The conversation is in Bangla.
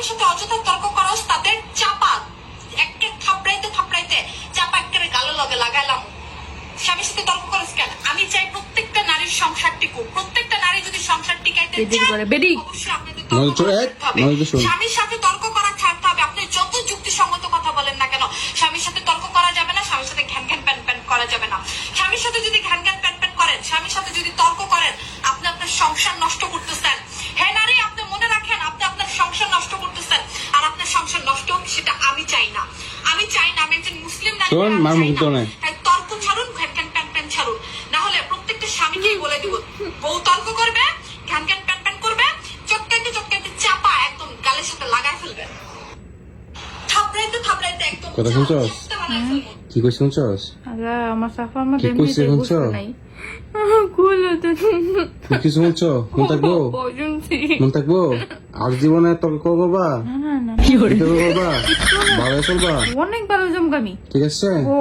স্বামীর সাথে অযথা তর্ক করস, তাদের চাপা একে থাপড়াইতে থাপড়াইতে চাপা একেবারে গালে লগে লাগাইলাম। স্বামীর সাথে তর্ক করস কেন? আমি চাই প্রত্যেকটা নারীর সংসার টিকুক। প্রত্যেকটা নারী যদি সংসার টিকাইতে চায় অবশ্যই আপনাদের তর্ক করতে হবে। স্বামীর সাথে তর্ক করা ছাড়তে হবে। আপনি যত যুক্তিসঙ্গত কথা বলেন না কেন, স্বামীর সাথে তর্ক করা যাবে না, স্বামীর সাথে ঘ্যান ঘ্যান প্যান প্যান করা যাবে না। স্বামীর সাথে যদি ঘ্যান ঘ্যান প্যান প্যান করেন, স্বামীর সাথে যদি তর্ক করেন, আপনি আপনার সংসার নষ্ট করতেছেন। হ্যাঁ নারী, আপনি মনে রাখেন আপনি আপনার সংসার নষ্ট করতেছেন। আর আপনার সংসার নষ্ট হোক সেটা আমি চাই না। আমি চাই না, আমি একজন মুসলিম নারী, তাই তর্ক ছাড়ুন, ঘ্যান ঘ্যান প্যান প্যান ছাড়ুন। না হলে প্রত্যেকটা স্বামীকেই বলে দিব, বউ তর্ক করবে, ঘ্যান ঘ্যান প্যান প্যান করবে, চটকাইতে চটকাইতে চাপা একদম গালের সাথে লাগাই ফেলবে, থাপড়াইতে থাপড়াইতে একদম কথা শুনছস? কি কইছ শুনছস? আল্লাহ, আমার সাফা আমার কি কইছে শুনছো? কুলো তো তুই কি শুনছো? মন থাকবো? শুনছি। মন থাকবো? আর জীবনে তর্ক করবা? না না না, তর্ক করবা? ভালো চলবা? অনেক ভালো জমকামি। ঠিক আছে? ও